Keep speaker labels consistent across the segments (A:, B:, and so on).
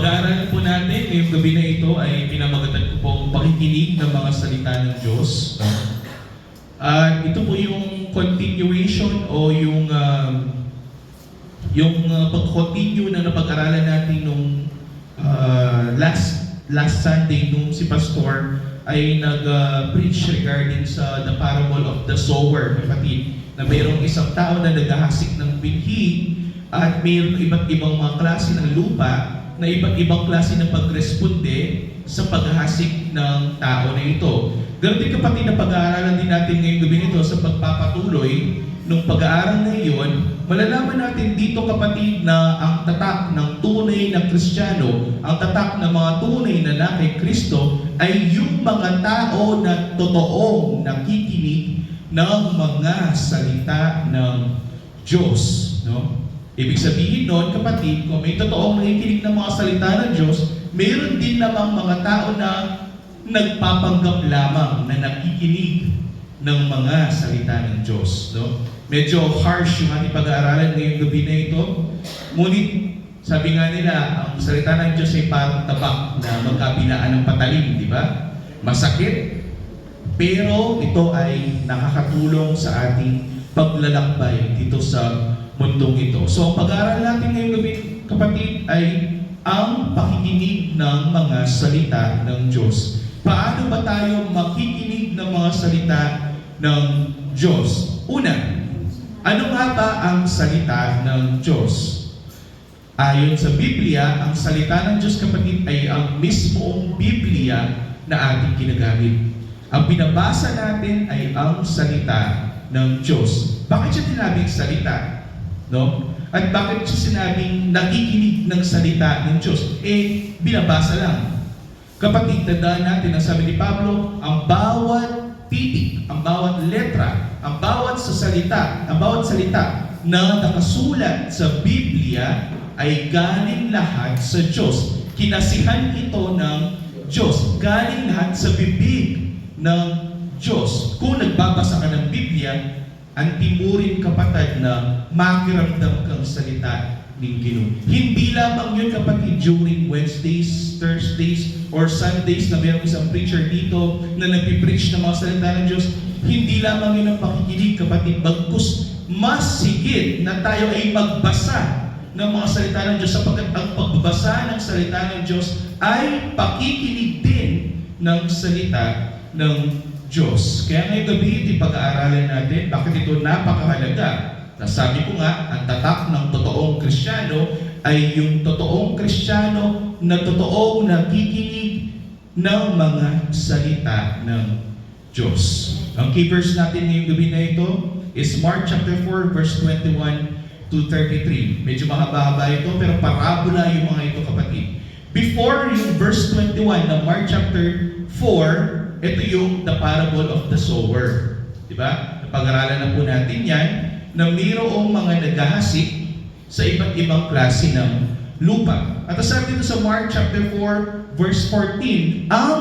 A: pag-aaralan po natin ngayong gabi na ito ay pinamagatan ko pong pakikinig ng mga salita ng Diyos. At ito po yung continuation o yung pag-continue na napag-aralan natin nung last Sunday nung si Pastor ay nag-preach regarding sa the parable of the sower, kapatid, na mayroong isang tao na naghahasik ng binhi at mayroong iba't ibang mga klase ng lupa na iba't ibang klase ng pagresponde sa paghahasik ng tao na ito. Ganun din, kapatid, na pag-aaralan din natin ngayong gabi nito sa pagpapatuloy nung pag-aaral na iyon, malalaman natin dito, kapatid, na ang tatak ng tunay na Kristiyano, ang tatak ng mga tunay na na kay Kristo ay yung mga tao na totoong nakikinig ng mga salita ng Diyos. No? Ibig sabihin noon, kapatid, kung may totoong nakikinig ng mga salita ng Diyos, mayroon din namang mga tao na nagpapanggap lamang na nakikinig ng mga salita ng Diyos. No? Medyo harsh yung ating pag-aaralan ngayong gabi na ito. Ngunit, sabi nga nila, ang salita ng Diyos ay parang tabak na magkabilaan ng patalim, di ba? Masakit, pero ito ay nakakatulong sa ating paglalakbay dito sa mundong ito. So, ang pag-aaral natin ngayong gabi, kapatid, ay ang pakikinig ng mga salita ng Diyos. Paano ba tayo makikinig ng mga salita ng Diyos? Una, ano nga ba ang salita ng Diyos? Ayon sa Biblia, ang salita ng Diyos, kapatid, ay ang mismong Biblia na ating ginagamit. Ang binabasa natin ay ang salita ng Diyos. Bakit siya tinabing salita? No? At bakit siya sinabing nakikinig ng salita ng Diyos? Binabasa lang. Kapatid, tandaan natin ang sabi ni Pablo, ang bawat titik, ang bawat letra, ang bawat salita na nakasulat sa Biblia ay galing lahat sa Diyos. Kinasihan ito ng Diyos. Galing lahat sa bibig ng Diyos. Kung nagbabasa ka ng Biblia, antimurin, kapatid, na makiramdam kang salita ng Ginoo. Hindi lamang yun, kapatid, during Wednesdays, Thursdays, or Sundays na mayroong isang preacher dito na nagpipreach ng mga salita ng Diyos. Hindi lamang yun ang pakikinig, kapatid, bagkus mas higit na tayo ay magbasa ng mga salita ng Diyos, sapagkat ang pagbabasa ng salita ng Diyos ay pakikinig din ng salita ng Diyos. Kaya ngayong gabi, ipag-aaralan natin bakit ito napakahalaga. Nasabi ko nga, ang tatak ng totoong Kristiyano ay yung totoong Kristiyano na totoong nakikinig ng mga salita ng Diyos. Ang key verse natin ngayong gabi na ito is Mark chapter 4, verse 21 to 33. Medyo mahaba-haba ito, pero parabola yung mga ito, kapatid. Before yung verse 21 ng Mark chapter 4, ito yung the parable of the sower. Diba? Napag-aralan na po natin yan, na mayroong mga naghahasik sa iba't ibang klase ng lupa. At sabi dito sa Mark chapter 4, verse 14, ang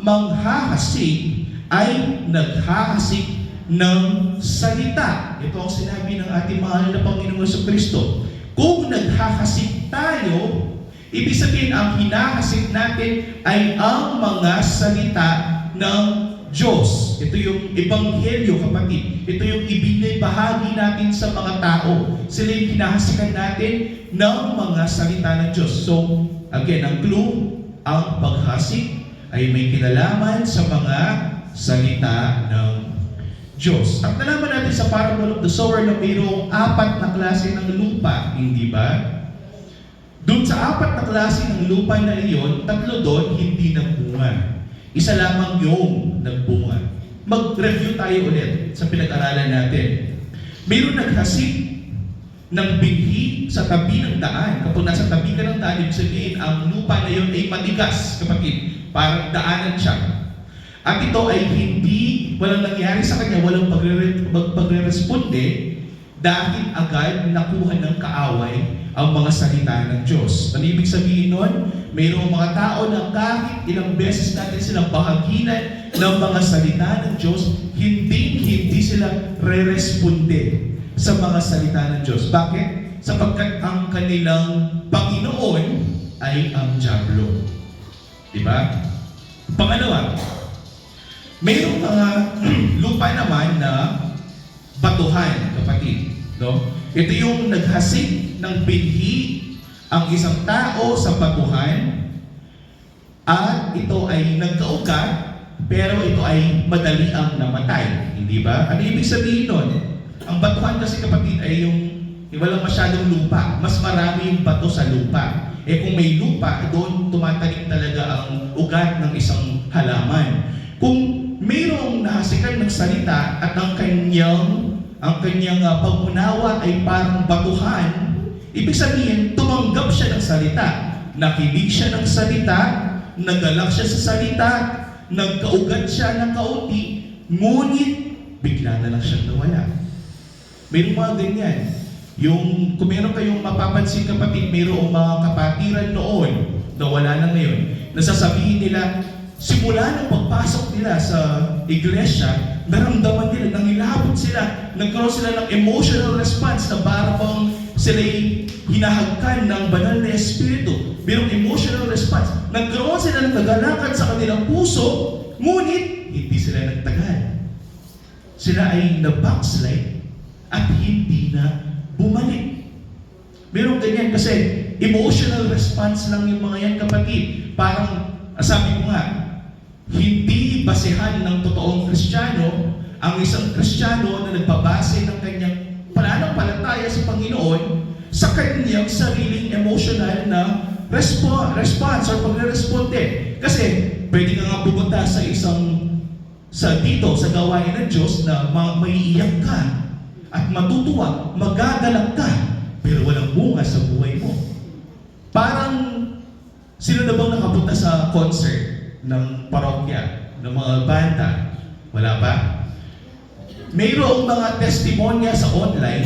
A: manghahasik ay naghahasik ng salita. Ito ang sinabi ng ating mahal na Panginoong Jesucristo. Kung naghahasik tayo, ibig sabihin ang hinahasik natin ay ang mga salita ng Diyos. Ito yung ebanghelyo, kapatid. Ito yung ibinibahagi natin sa mga tao. Sila yung hinahasikan natin ng mga salita ng Diyos. So, again, ang clue, ang paghasik ay may kinalaman sa mga salita ng Diyos. At nalaman natin sa parable of the sower na mayroong 4 na klase ng lupa, hindi ba? Doon sa 4 na klase ng lupa na iyon, 3 doon hindi nagbunga. Isa lamang yung nagbunga. Mag-review tayo ulit sa pinag-aralan natin. Mayroon naghasik ng binhi sa tabi ng daan. Kapag nasa tabi ka ng daan, ibig sabihin, ang lupa na yun ay matigas, kapatid. Parang daanan siya. At ito ay hindi, walang nangyari sa kanya, walang pagre-responde dahil agad nakuha ng kaaway ang mga salita ng Diyos. Ano ibig sabihin nun? Mayroong mga tao na kahit ilang beses natin silang bahaginan ng mga salita ng Diyos, hindi sila re-responde sa mga salita ng Diyos. Bakit? Sapagkat ang kanilang Panginoon ay ang dyablo. Diba? Pangalawa, mayroong mga lupa naman na batuhan, kapatid. No? Ito yung naghasik ng binhi ang isang tao sa batuhan at ito ay nagkaugat pero ito ay madali ang namatay. Hindi ba? Ano ibig sabihin nun? Ang batuhan kasi, kapatid, ay yung walang masyadong lupa. Mas marami yung bato sa lupa. Eh kung may lupa, doon tumatanim talaga ang ugat ng isang halaman. Kung mayroong nahasikan ng salita at ang kanyang pag-unawa ay parang batuhan, ibig sabihin, tumanggap siya ng salita. Nakinig siya ng salita, nagalak siya sa salita, nagkaugat siya ng kaunti, ngunit bigla na lang siyang nawala. Mayroong mga ganyan. Kung meron kayong mapapansin, kapatid, mayroong mga kapatiran noon na wala na ngayon, nasasabihin nila, simula nung pagpasok nila sa iglesia, naramdaman nila, nangilabot sila, nagkaroon sila ng emotional response na parang sila'y hinahagkan ng banal na espiritu. Mayroong emotional response. Nagkaroon sila ng kagalakan sa kanilang puso, ngunit hindi sila nagtagal. Sila ay na-backslide at hindi na bumalik. Mayroong ganyan kasi emotional response lang yung mga yan, kapatid. Parang, sabi ko nga, hindi basehan ng totoong Kristiyano ang isang Kristiyano na nagbabase ng kanyang pananampalataya sa Panginoon sa kanyang sariling emotional na response or pagre-responde. Kasi pwede ka nga pumunta sa dito sa gawain ng Diyos na maiiyak ka at matutuwa, magagalak ka, pero walang bunga sa buhay mo. Parang sino na bang nakapunta sa concert ng parokya, ng mga banda? Wala pa? Mayroong mga testimonya sa online.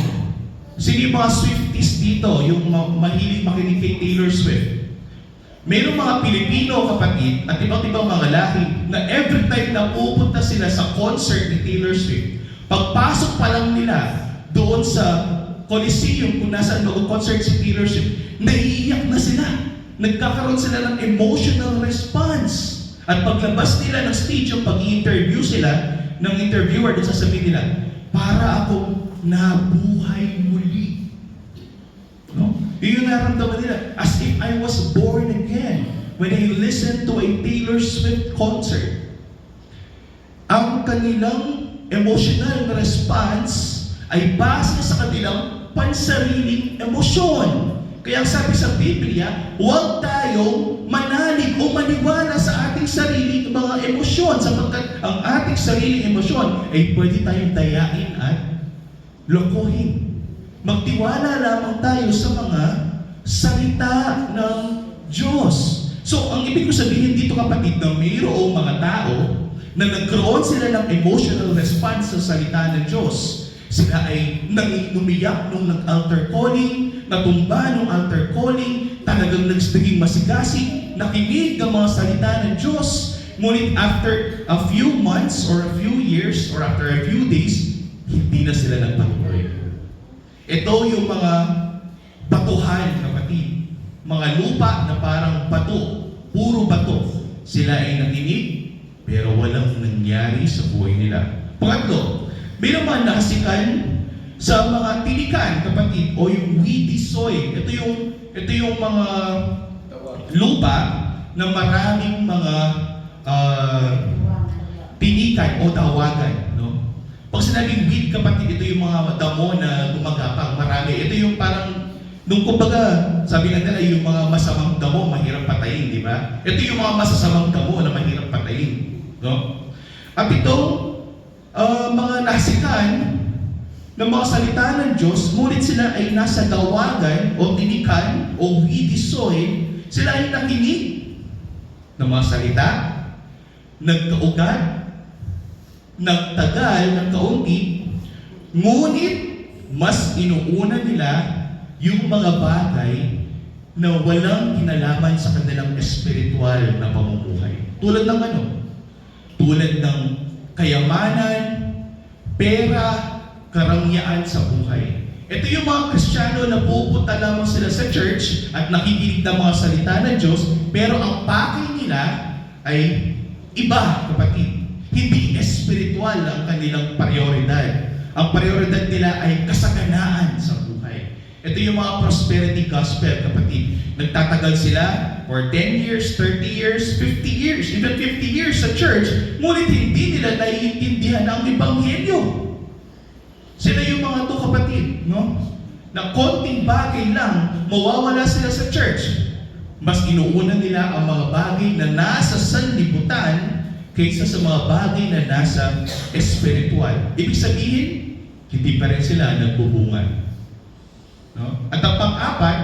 A: Sino yung mga Swifties dito, yung mahilig makinig kay Taylor Swift? Mayroong mga Pilipino, kapatid, at ibang mga lahi na every time na pupunta sila sa concert ni Taylor Swift, pagpasok pa lang nila doon sa Coliseum, kung nasaan mag-concert si Taylor Swift, naiiyak na sila. Nagkakaroon sila ng emotional response. At paglabas nila ng stage, yung pag-i-interview sila ng interviewer, doon sasabihin nila, para akong nabuhay muli. No? Yun yung naramdaman nila, as if I was born again when I listened to a Taylor Swift concert. Ang kanilang emotional na response ay base sa kanilang pansariling emosyon. Kaya sabi sa Biblia, huwag tayong manalig o maniwala sa ating sariling mga emosyon, sapagkat ang ating sariling emosyon ay pwede tayong dayain at lokohin. Magtiwala lamang tayo sa mga salita ng Diyos. So, ang ibig ko sabihin dito, kapatid, na mayroong mga tao na nagkaroon sila ng emotional response sa salita ng Diyos. Sila ay umiyak nung nag-altar calling, natumba nung altar calling, talagang naging masigasig, nakinig ang mga salita ng Diyos. Ngunit after a few months or a few years or after a few days, hindi na sila nagpatuloy. Ito yung mga batuhan, kapatid. Mga lupa na parang bato, puro bato. Sila ay nakinig, pero walang nangyari sa buhay nila. Pangatlo, mayroong mga nakasikan sa mga tilikan, kapatid, o yung weedy soil. Ito yung mga lupa na maraming mga tinikan o tawagan. No? Pag sinabing weed, kapatid, ito yung mga damo na gumagapang, marami. Ito yung parang, nung kumbaga, sabi nga nila, yung mga masamang damo, mahirap patayin, di ba? Ito yung mga masasamang damo na mahirap patayin. No? At itong mga nasikan ng mga salita ng Diyos, ngunit sila ay nasa dawagan o tinikan o weedy soil, sila ay nakinig ng mga salita, nagkaugat, nagtagal ng kaunti, ngunit mas inuuna nila yung mga bagay na walang kinalaman sa kanilang espiritual na pamumuhay. Tulad ng ano? Tulad ng kayamanan, pera, karangyaan sa buhay. Ito yung mga Kristiyano na pupunta lamang sila sa church at nakikinig ng mga salita ng Diyos, pero ang pakay nila ay iba, kapatid. Hindi espiritual ang kanilang prioridad. Ang prioridad nila ay kasaganaan sa buhay. Ito yung mga prosperity gospel, kapatid. Nagtatagal sila for 10 years, 30 years, 50 years, even 50 years sa church, ngunit hindi nila naiintindihan ang ebanghelyo. Sila yung mga to, kapatid, no? Na konting bagay lang, mawawala sila sa church. Mas inuuna nila ang mga bagay na nasa sanlibutan kaysa sa mga bagay na nasa espiritual. Ibig sabihin, hindi pa rin sila nagbubunga. No? At ang pang-apat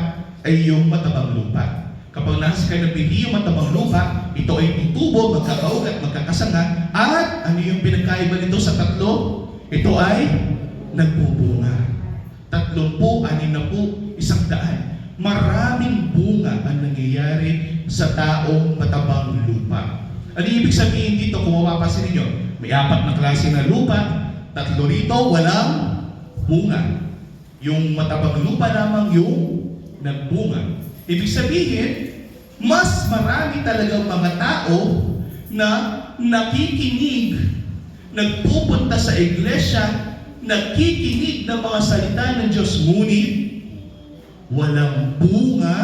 A: ay yung matabang lupa. Kapag nasa kayo napili yung matabang lupa, ito ay tutubo, magkakaugat, magkakasanga, at ano yung pinagkaiba nito sa tatlo? Ito ay nagbubunga. 30, 60, 100. Maraming bunga ang nangyayari sa taong matabang lupa. Ano ibig sabihin dito kung mapapansin ninyo? May 4 na klase na lupa, 3 rito walang bunga. Yung matabang lupa lamang yung nagbunga. Ibig sabihin, mas marami talagang mga tao na nakikinig, nagpupunta sa iglesia, nakikinig ng mga salita ng Diyos, ngunit walang bunga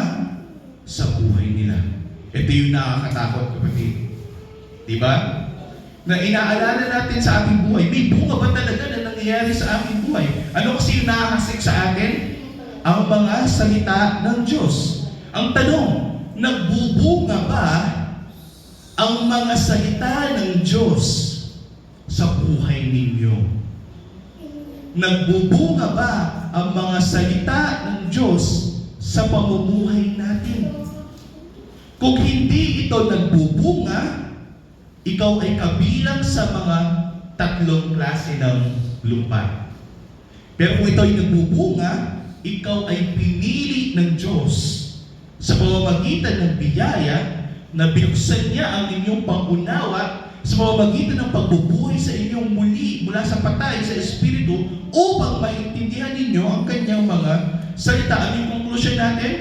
A: sa buhay nila. Ito yung nakakatakot, kapatid. Diba? Na inaalala natin sa ating buhay, may bunga ba talaga na nangyayari sa ating buhay? Ano kasi yung nakakasik sa atin? Ang mga salita ng Diyos. Ang tanong, nagbubunga ba ang mga salita ng Diyos sa buhay ninyo? Nagbubunga ba ang mga salita ng Diyos sa pamumuhay natin? Kung hindi ito nagbubunga, ikaw ay kabilang sa mga 3 klase ng lupa. Pero kung ito ay nagbubunga, ikaw ay pinili ng Diyos sa pamamagitan ng biyaya na binuksan niya ang inyong pangunawa sa pamamagitan ng pagbubuhay sa inyong muli mula sa patay sa Espiritu upang maintindihan ninyo ang kanyang mga salita. Ano yung conclusion natin?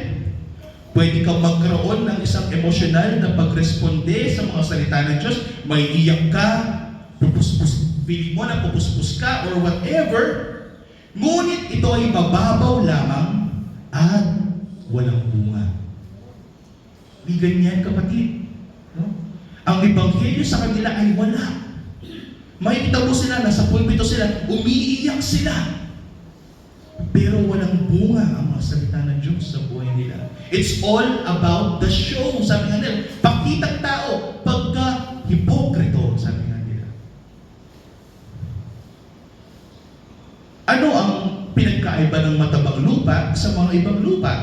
A: Pwede kang magkaroon ng isang emosyonal na pagresponde sa mga salita ng Diyos. May iyak ka, feeling mo na pupuspos ka, or whatever. Ngunit ito ay mababaw lamang at walang bunga. Di ganyan, kapatid. No? Ang ebanghelyo sa kanila ay wala. Makikita mo sila, nasa pulpito sila, umiiyak sila. Pero walang bunga ang mga salita ng Diyos sa buhay nila. It's all about the show. Sabi nga nila, pakitang tao, pagka-hipokrito, sabi nga nila. Ano ang pinagkaiba ng matabang lupa sa mga ibang lupa?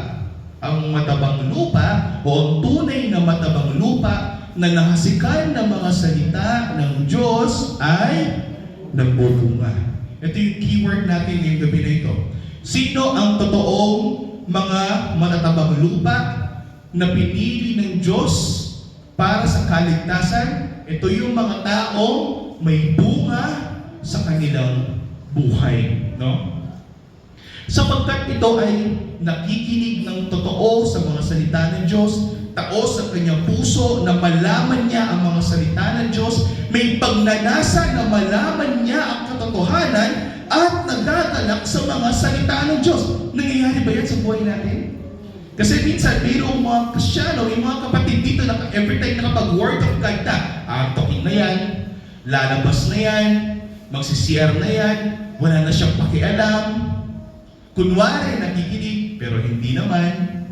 A: Ang matabang lupa o ang tunay na matabang lupa na nahasikan ng mga salita ng Diyos ay nagbubunga. Ito yung keyword natin ngayong gabi na ito. Sino ang totoong mga matatabang lupa na pinili ng Diyos para sa kaligtasan? Ito yung mga taong may bunga sa kanilang buhay. No? Sapagkat ito ay nakikinig ng totoo sa mga salita ng Diyos, taos sa kanyang puso na malaman niya ang mga salita ng Diyos, may pagnanasa na malaman niya ang katotohanan at nagagalak sa mga salita ng Diyos. Nangyayari ba yan sa buhay natin? Kasi minsan, mayroong mga Kristiyano, yung mga kapatid dito, na every time nakapag-word of God na, talking na yan, lalabas na yan, magsisiyar na yan, wala na siyang pakialam. Kunwari, nakikinig, pero hindi naman.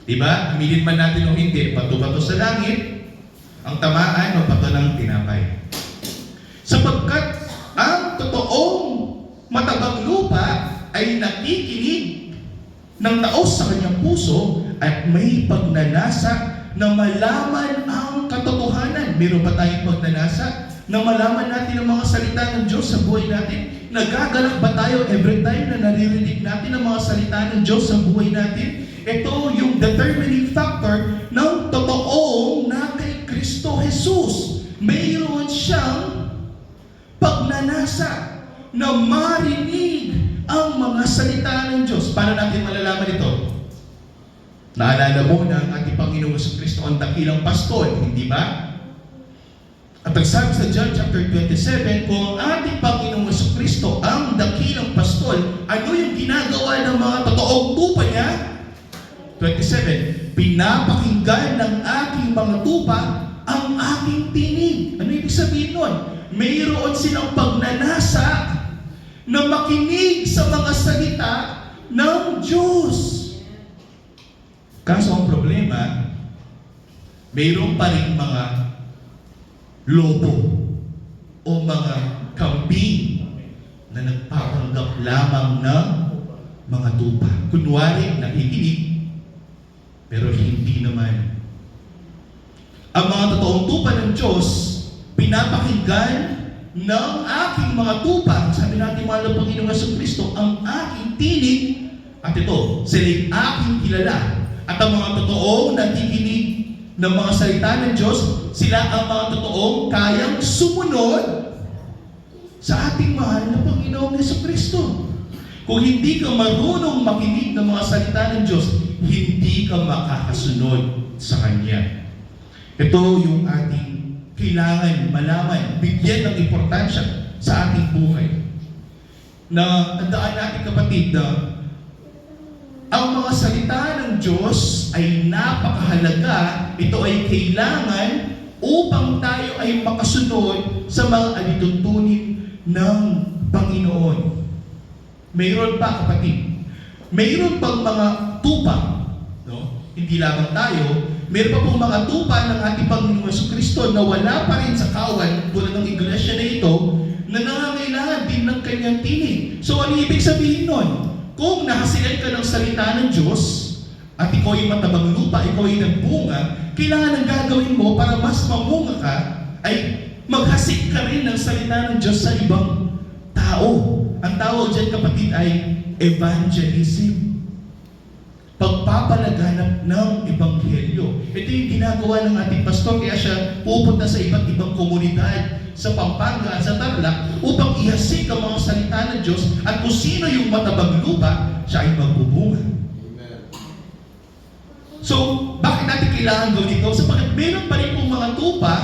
A: Diba? Aminin man natin o hindi, bato-bato sa langit, ang tamaan o bato ng tinapay. Sapagkat ang totoong matabang lupa ay nakikinig ng taos sa kanyang puso at may pagnanasa na malaman ang katotohanan. Meron ba tayong pagnanasa na malaman natin ang mga salita ng Diyos sa buhay natin? Nagagalak ba tayo every time na naririnig natin ang mga salita ng Diyos sa buhay natin? Ito yung determining factor ng totoong na kay Kristo Jesus. Mayroon siyang pagnanasa na marinig ang mga salita Naalala mo na ang ating Panginoong Jesucristo ang dakilang pastol, hindi ba? At ang sabi sa John chapter 27, kung ang ating Panginoong Jesucristo ang dakilang pastol, ano yung ginagawa ng mga totoong tupa niya? 27, pinapakinggan ng aking mga tupa ang aking tinig. Ano ibig sabihin nun? Mayroon silang pagnanasa na makinig sa mga salita ng Diyos. Kaso ang problema, mayroon pa rin mga lobo o mga kambing na nagpapanggap lamang ng mga tupa. Kunwari, nakikinig, pero hindi naman. Ang mga totoong tupa ng Diyos, pinapakinggan ng aking mga tupa. Sabi natin, mahal ng Panginoong Jesucristo, ang aking tinig, at ito, sila'y aking kilala. At ang mga totoong nakikinig ng mga salita ng Diyos, sila ang mga totoong kayang sumunod sa ating mahal na Panginoong Jesucristo. Kung hindi ka marunong makinig ng mga salita ng Diyos, hindi ka makakasunod sa Kanya. Ito yung ating kailangan malaman, bigyan ng importansya sa ating buhay. Na tandaan natin, kapatid, na ang mga salita ng Diyos ay napakahalaga. Ito ay kailangan upang tayo ay makasunod sa mga alituntunin ng Panginoon. Mayroon pa, kapatid. Mayroon pang mga tupa. No? Hindi lamang tayo. Mayroon pa pong mga tupa ng ating Panginoong Jesucristo na wala pa rin sa kawan, tulad ng iglesia na ito, na nangangailangan din ng kanyang tinig. So, ano ibig sabihin nun? Kung nakasilan ka ng salita ng Diyos, at ikaw ay matabang lupa, ikaw ay nagbunga, kailangan ang gagawin mo para mas mamunga ka, ay maghasik ka rin ng salita ng Diyos sa ibang tao. Ang tawag dyan, kapatid, ay evangelism. Pagpapalaganap ng ebanghelyo. Ito yung ginagawa ng ating pastor, kaya siya pupunta sa iba't ibang komunidad sa Pampanga at sa Tarlac upang ihasik ang mga salita ng Diyos, at kung sino yung matabang lupa, siya ay magbubunga. Amen. So, bakit natin kailangan gawin ito? Sapagkat meron pa rin pong mga tupa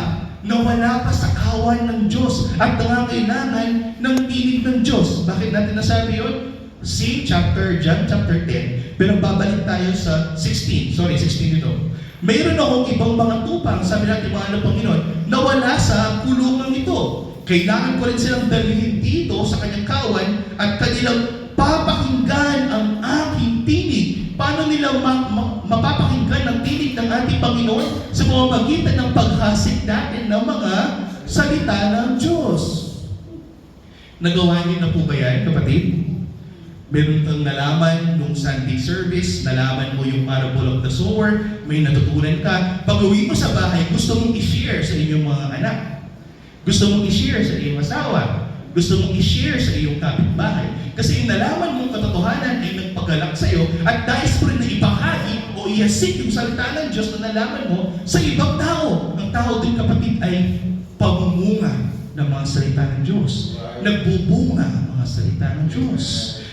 A: na wala pa sa kawan ng Diyos at nangangailangan ng tinig ng Diyos. Bakit natin nasabi yun? See John chapter 10. Pero babalik tayo sa 16 ito. Mayroon akong ibang mga tupang, sabi natin mga ng Panginoon, na wala sa kulungan ito. Kailangan ko rin silang dalhin dito sa kanyang kawan at kanilang papakinggan ang aking tinig. Paano nila mapapakinggan ang tinig ng ating Panginoon? Sa pamamagitan ng paghasik natin ng mga salita ng Diyos. Nagawa niyo na po ba yan, kapatid? Meron kang nalaman nung Sunday service, nalaman mo yung parable of the sower, may natutunan ka. Pag-uwi mo sa bahay, gusto mong i-share sa inyong mga anak. Gusto mong i-share sa iyong asawa. Gusto mong i-share sa iyong kapitbahay. Kasi yung nalaman mong katotohanan ay nagpagalak sa iyo at dahil mo rin na ibahagi o ihasik yung salita ng Diyos na nalaman mo sa ibang tao. Ang tao din, kapatid, ay pamumunga ng mga salita ng Diyos. Nagbubunga ang mga salita ng Diyos.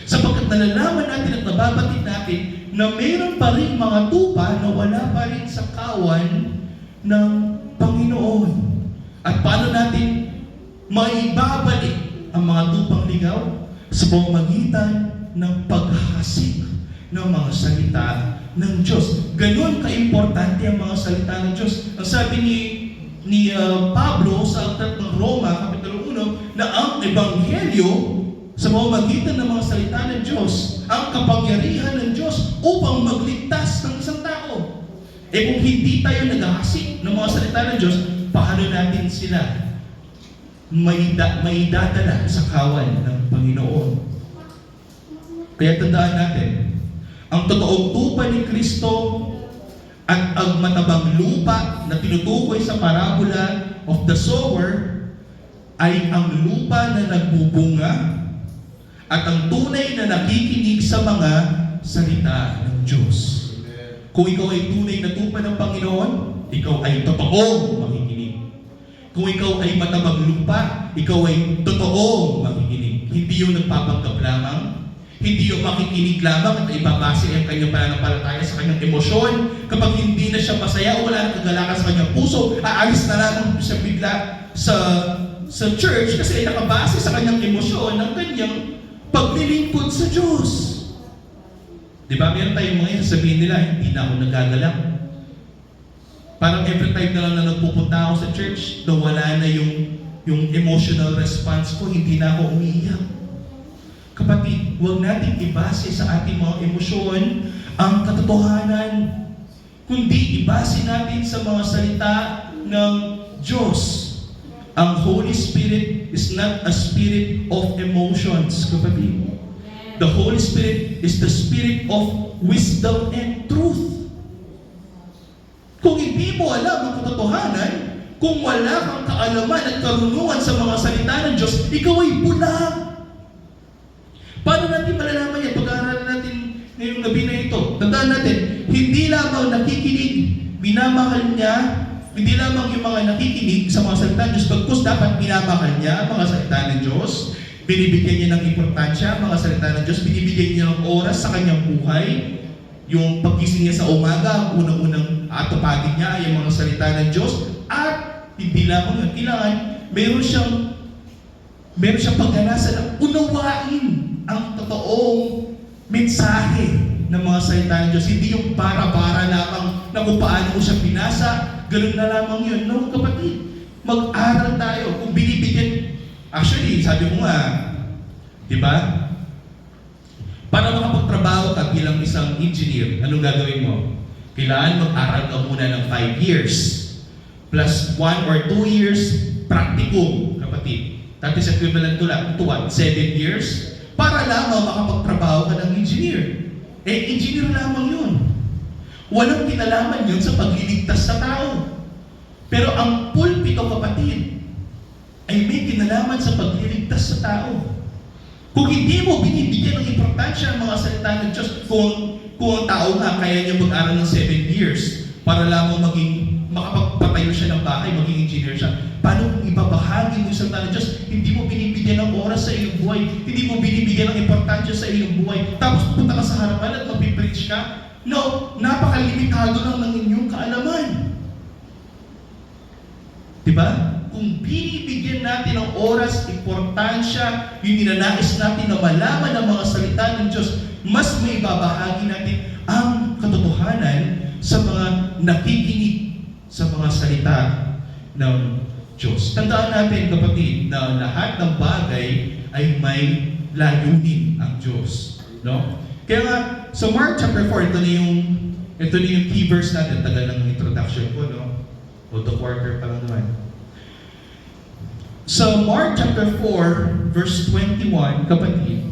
A: Sapagkat nalalaman natin at nababatid natin na mayroon pa rin mga tupa na wala pa rin sa kawan ng Panginoon. At paano natin maibabalik ang mga tupang ligaw? Sa pamamagitan ng paghasik ng mga salita ng Diyos. Ganon ka-importante ang mga salita ng Diyos. Ang sabi ni Pablo sa aklat ng Roma, Kapitulo 1, na ang Ebanghelyo sa pamamagitan ng mga salita ng Diyos, ang kapangyarihan ng Diyos upang magligtas ng isang tao. Kung hindi tayo naghahasik ng mga salita ng Diyos, paano natin sila maidadala sa kawan ng Panginoon? Kaya tandaan natin, ang totoong tupa ni Kristo at ang matabang lupa na tinutukoy sa parabola of the sower ay ang lupa na nagbubunga at ang tunay na nakikinig sa mga salita ng Diyos. Kung ikaw ay tunay na tupa ng Panginoon, ikaw ay totoong makikinig. Kung ikaw ay matabang lupa, ikaw ay totoong makikinig. Hindi yung nagpapanggap lamang, Hindi yung makikinig lamang at ibabase ang kanyang pananampalataya sa kanyang emosyon. Kapag hindi na siya masaya o wala nang kagalakan sa kanyang puso, aalis na lamang siya bigla sa church kasi nakabase sa kanyang emosyon ng kanyang paglilingkod sa Diyos. Di ba? Meron tayong mga sasabihin nila, hindi na ako nagagalak. Parang every time na lang na nagpupunta ako sa church, nawala na yung emotional response ko, hindi na ako umiiyak. Kapatid, huwag natin ibase sa ating mga emosyon ang katotohanan, kundi ibase natin sa mga salita ng Diyos. Ang Holy Spirit is not a spirit of emotions, kapatid. The Holy Spirit is the spirit of wisdom and truth. Kung hindi mo alam ang katotohanan, kung wala kang kaalaman at karunungan sa mga salita ng Diyos, ikaw ay bulag. Paano natin malalaman yan? Pag-aaralan natin ngayong gabi na ito. Tandaan natin, hindi lamang nakikinig, minamahal niya, hindi lamang yung mga nakikinig sa mga salita ng Diyos, bagkus dapat minamahal niya mga salita ng Diyos, binibigyan niya ng importansya mga salita ng Diyos, binibigyan niya ng oras sa kanyang buhay, yung paggising niya sa umaga, ang unang-unang atupatin niya ay yung mga salita ng Diyos, at hindi lamang yung kailangan, meron siyang pagganasa na unawain ang totoong mensahe ng mga salita ng Diyos. Hindi yung bara-bara lamang na kung paano mo siya pinasa, ganun na lamang yun. No, kapatid, mag-aral tayo. Kung binibigyan, actually, sabi mo nga, di ba? Para makapagtrabaho ka bilang isang engineer, anong gagawin mo? Kailangan mag-aral ka muna ng 5 years plus 1 or 2 years practicum, kapatid. That is equivalent to what? 7 years? Para lamang makapagtrabaho ka ng engineer. Engineer lamang yun. Walang kinalaman yun sa pagliligtas sa tao. Pero ang pulpito, kapatid, ay may kinalaman sa pagliligtas sa tao. Kung hindi mo binibigyan ng importansya ang mga salita ng Diyos, kung ang tao nga kaya niya mag-aral ng 7 years para lamang makapagpatayo siya ng bahay, maging engineer siya, paano kung ibabahagi mo yung salita ng Diyos, hindi mo binibigyan ng oras sa iyong buhay, hindi mo binibigyan ng importansya sa iyong buhay, tapos pupunta ka sa harapan at mapipreach ka? No, napakalimitado lang ng inyong kaalaman. Diba? Kung binibigyan natin ng oras, importansya, yung ninanais natin na malaman ang mga salita ng Diyos, mas may babahagi natin ang katotohanan sa mga nakikinig sa mga salita ng Diyos. Tandaan natin, kapatid, na lahat ng bagay ay may layunin ang Diyos. No? Kaya nga, sa Mark chapter 4, ito na yung key verse natin. Tagal ng introduction ko, no? O the quarter pa lang naman. Sa Mark chapter 4, verse 21, kapatid,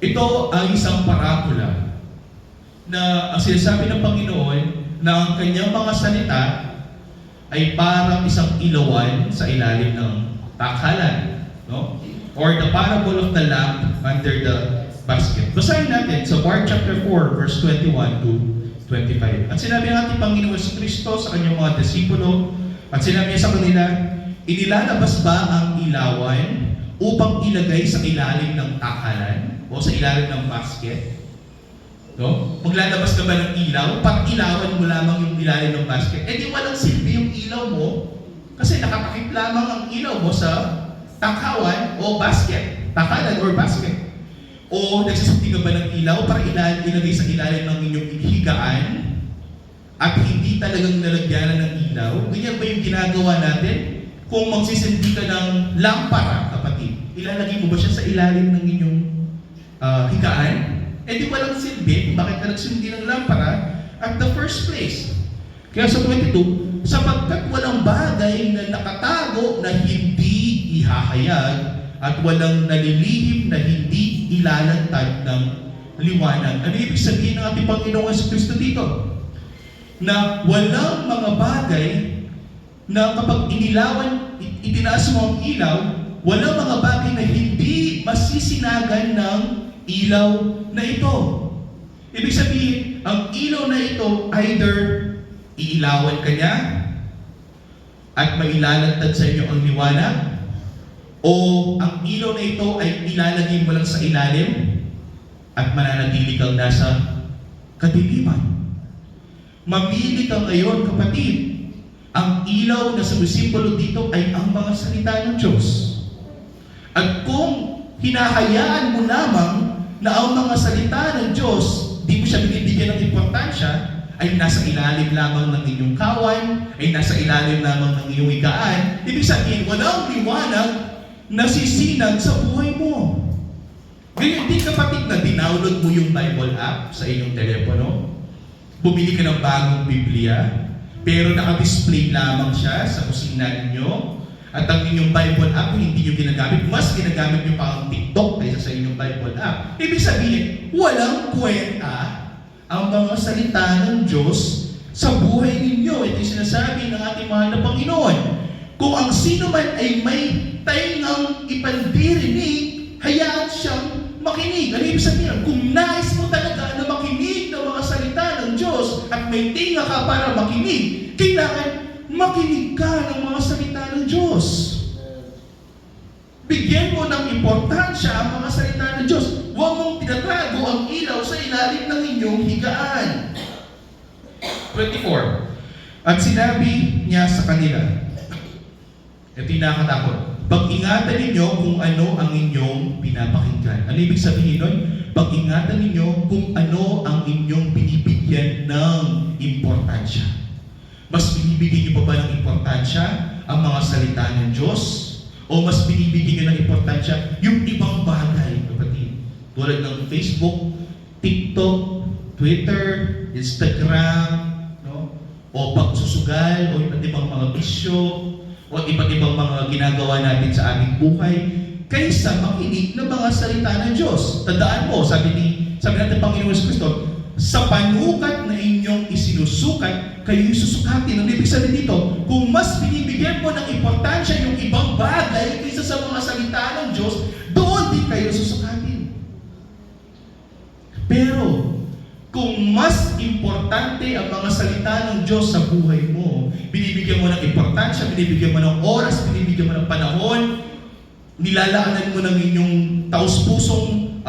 A: ito ang isang parabola na ang sinasabi ng Panginoon na ang kanyang mga salita ay parang isang ilawan sa ilalim ng takhalan, no? Or the parable of the lamp under the basket. Basahin natin sa Mark chapter 4, verse 21 to 25. At sinabi ng ating Panginoon si Kristo sa kanyang mga disipulo, at sinabi niya sa kanila, inilalabas ba ang ilawan upang ilagay sa ilalim ng takhalan o sa ilalim ng basket? No? Maglalabas ka ba ng ilaw? Pag ilawan mo lamang yung ilalim ng basket, di walang silbi yung ilaw mo kasi nakatakip lamang ang ilaw mo sa takawan o basket. Takalan or basket. O nagsisunti ka ba ng ilaw para ilagay sa ilalim ng inyong higaan at hindi talagang nalagyanan ng ilaw? Ganyan ba yung ginagawa natin? Kung magsisindi ka ng lampara, kapatid, ilalagay mo ba siya sa ilalim ng inyong higaan? Di walang silbi, bakit ka nagsindi ng lampara at the first place? Kaya sa 22, sapagkat walang bagay na nakatago na hindi ihahayag at walang nalilihim na hindi ilalantad ng liwanag. Ano ibig sabihin ng ating Panginoong Jesucristo dito? Na walang mga bagay na kapag itinaas mo ang ilaw, walang mga bagay na hindi masisinagan ng ilaw na ito. Ibig sabihin, ang ilaw na ito either iilawan ka niya at mailalantad sa inyo ang liwanag, O ang ilaw na ito ay ilalagay mo lang sa ilalim at mananatili kang nasa kadiliman? Mamili ka ngayon, kapatid. Ang ilaw na sumisimbolo dito ay ang mga salita ng Diyos. At kung hinahayaan mo lamang na ang mga salita ng Diyos, di mo siya binibigyan ng importansya, ay nasa ilalim lamang ng inyong kawan, ay nasa ilalim lamang ng iyong higaan, ibig sabihin, walang liwanag na sisinag sa buhay mo. Ganyan din, kapatid, na dinownload mo yung Bible app sa inyong telepono, bumili ka ng bagong Biblia, pero naka-display lamang siya sa kusina ninyo, at ang inyong Bible app hindi nyo ginagamit, mas ginagamit nyo pa ang TikTok kaysa sa inyong Bible app. Ibig sabihin, walang kwenta ang mga salita ng Diyos sa buhay ninyo. Ito yung sinasabi ng ating mahal na Panginoon. Kung ang sino man ay may taingang ipandirinig, hayaan siyang makinig. Ano ibig sabihin? Kung nais mo talaga na makinig ng mga salita ng Diyos at may tinga ka para makinig, kailangan makinig ka ng mga salita ng Diyos. Bigyan mo ng importansya ang mga salita ng Diyos. Huwag mong tinatago ang ilaw sa ilalim ng inyong higaan. 24. At sinabi niya sa kanila, ito yung nakakatakot, pag-ingatan ninyo kung ano ang inyong pinapakinggan. Ano ibig sabihin nun? Pag-ingatan ninyo kung ano ang inyong binibigyan ng importansya. Mas binibigyan niyo pa ba ng importansya ang mga salita ng Diyos? O mas binibigyan niyo ng importansya yung ibang bagay, kapatid? Tulad ng Facebook, TikTok, Twitter, Instagram, no? O pagsusugal, o iba't ibang mga bisyo, o iba't ibang mga ginagawa natin sa ating buhay, kaysa makinig ng mga salita ng Diyos. Tandaan mo, sabi natin Panginoon Kristo, sa panukat na inyong isinusukat, kayo'y susukatin. Ang ibig sabihin dito, kung mas binibigyan mo ng importansya yung ibang bagay kaysa sa mga salita ng Diyos, doon din kayo susukatin. Pero, kung mas importante ang mga salita ng Diyos sa buhay mo, binibigyan mo ng importansya, binibigyan mo ng oras, binibigyan mo ng panahon, nilalaanan mo ng inyong taus-pusong